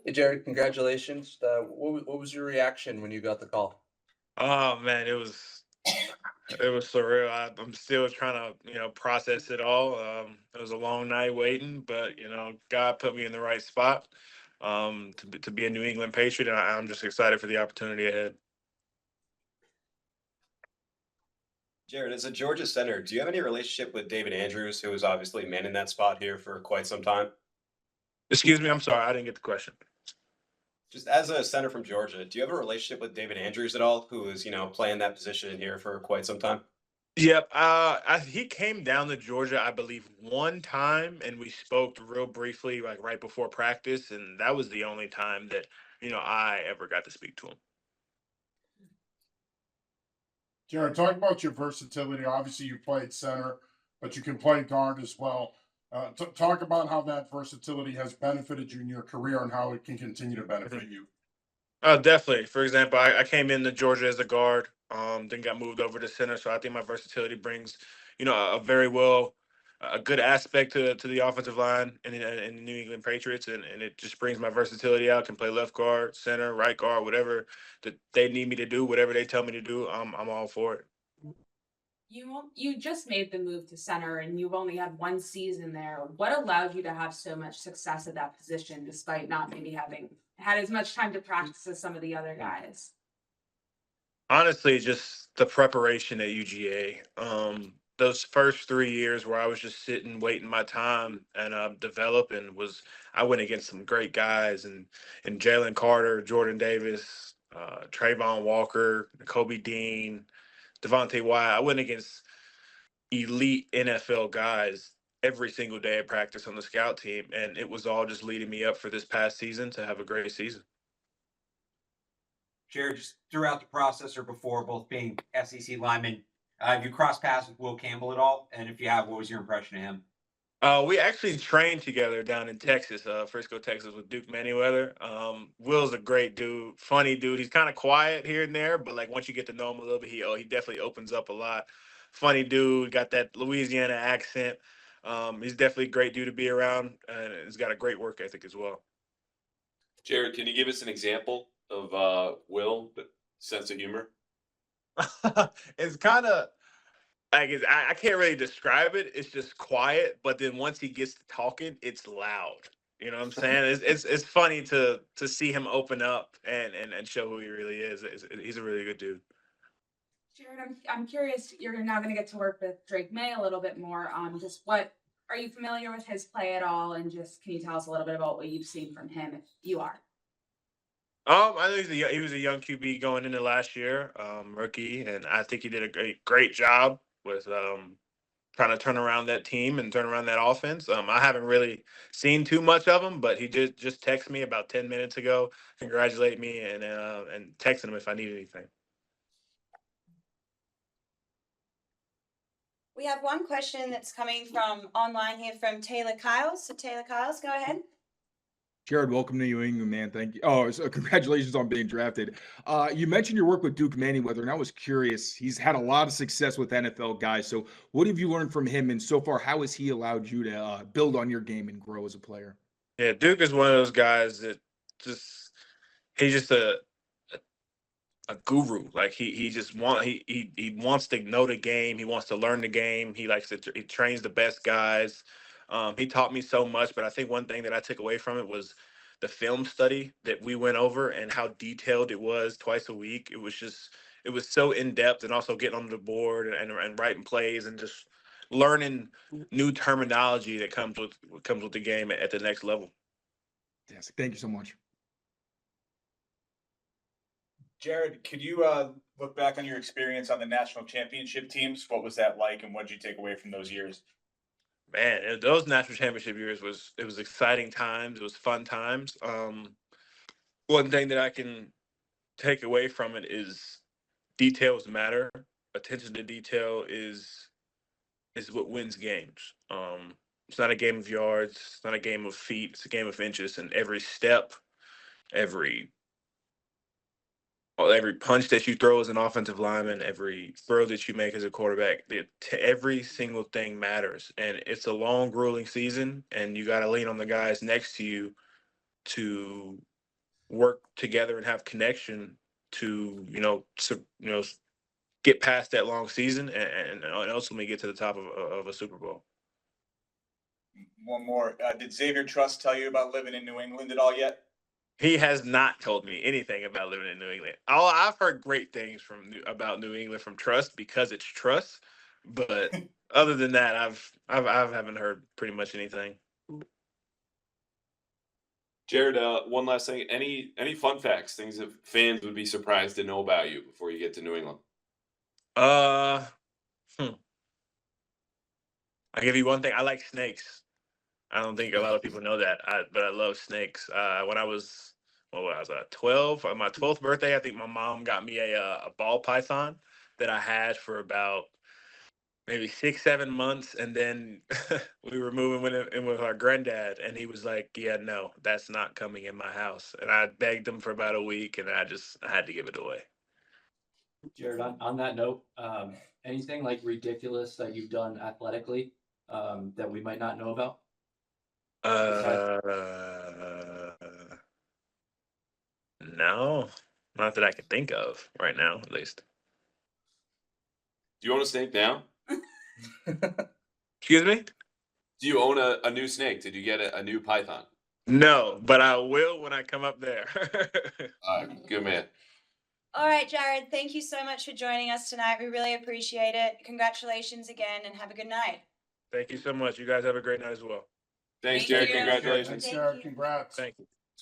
Hey Jared, congratulations. What was your reaction when you got the call? Oh man, it was surreal. I'm still trying to process it all. It was a long night waiting, but God put me in the right spot to be a New England Patriot, and I'm just excited for the opportunity ahead. Jared, as a Georgia center, do you have any relationship with David Andrews, who was obviously manning that spot here for quite some time? Excuse me, I'm sorry, I didn't get the question. Just as a center from Georgia, do you have a relationship with David Andrews at all, who was, playing that position here for quite some time? Yep, he came down to Georgia, I believe, one time, and we spoke real briefly, like right before practice, and that was the only time that I ever got to speak to him. Jared, talk about your versatility. Obviously, you played center, but you can play guard as well. Talk about how that versatility has benefited you in your career and how it can continue to benefit you. Definitely. For example, I came into Georgia as a guard, then got moved over to center. So I think my versatility brings, a very a good aspect to the offensive line in the New England Patriots, and it just brings my versatility out. Can play left guard, center, right guard, whatever that they need me to do, whatever they tell me to do. I'm all for it. You just made the move to center and you've only had one season there. What allowed you to have so much success at that position despite not maybe having had as much time to practice as some of the other guys? Honestly, just the preparation at UGA. Those first 3 years where I was just sitting, waiting my time and developing I went against some great guys and Jalen Carter, Jordan Davis, Trayvon Walker, Kobe Dean, Devontae Wyatt. I went against elite NFL guys every single day at practice on the scout team, and it was all just leading me up for this past season to have a great season. Jared, just throughout the process or before both being SEC linemen, have you crossed paths with Will Campbell at all? And if you have, what was your impression of him? We actually trained together down in Texas, Frisco, Texas, with Duke Manyweather. Will's a great dude, funny dude. He's kind of quiet here and there, but like once you get to know him a little bit, he definitely opens up a lot. Funny dude, got that Louisiana accent. He's definitely a great dude to be around, and he's got a great work ethic as well. Jared, can you give us an example of Will, but sense of humor? It's kind of I can't really describe it. It's just quiet, but then once he gets to talking, it's loud. You know what I'm saying? It's funny to see him open up and show who he really is. He's a really good dude. Jared, I'm curious. You're now going to get to work with Drake May a little bit more. Just what are you familiar with his play at all? And just can you tell us a little bit about what you've seen from him, if you are? I think he was a young QB going into last year, rookie, and I think he did a great job with trying to turn around that team and turn around that offense. I haven't really seen too much of him, but he just texted me about 10 minutes ago, congratulate me, and texting him if I need anything. We have one question that's coming from online here from Taylor Kyles. So Taylor Kyles, go ahead. Jared, welcome to New England, man. Thank you. Oh, so congratulations on being drafted. You mentioned your work with Duke Manyweather, and I was curious. He's had a lot of success with NFL guys. So, what have you learned from him? And so far, how has he allowed you to build on your game and grow as a player? Yeah, Duke is one of those guys that just he's just a guru. Like he wants to know the game. He wants to learn the game. He trains the best guys. He taught me so much, but I think one thing that I took away from it was the film study that we went over and how detailed it was twice a week. It was so in depth, and also getting on the board and writing plays and just learning new terminology that comes with the game at the next level. Yes, thank you so much. Jared, could you look back on your experience on the national championship teams? What was that like, and what did you take away from those years? Man, those national championship years was exciting times. It was fun times. One thing that I can take away from it is details matter. Attention to detail is what wins games. It's not a game of yards. It's not a game of feet. It's a game of inches. And every step, every every punch that you throw as an offensive lineman, every throw that you make as a quarterback, every single thing matters. And it's a long, grueling season, and you got to lean on the guys next to you to work together and have connection to get past that long season and ultimately get to the top of a Super Bowl. One more. Did Xavier Truss tell you about living in New England at all yet? He has not told me anything about living in New England. I've heard great things about New England from Truss because it's Truss, but other than that, I haven't heard pretty much anything. Jared, one last thing. Any fun facts, things that fans would be surprised to know about you before you get to New England? I'll give you one thing. I like snakes. I don't think a lot of people know that, but I love snakes. When I was, 12, on my 12th birthday, I think my mom got me a ball python that I had for about maybe 6-7 months, and then we were moving in with our granddad, and he was like, "Yeah, no, that's not coming in my house." And I begged him for about a week, and I had to give it away. Jared, on that note, anything like ridiculous that you've done athletically that we might not know about? No, not that I can think of right now, at least. Do you own a snake now? Excuse me? Do you own a new snake? Did you get a new python? No, but I will when I come up there. Good man. All right, Jared, thank you so much for joining us tonight. We really appreciate it. Congratulations again and have a good night. Thank you so much. You guys have a great night as well. Thanks, Thank Jared. you. Congratulations. Thanks, Thank Jared. you. Congrats. Thank you.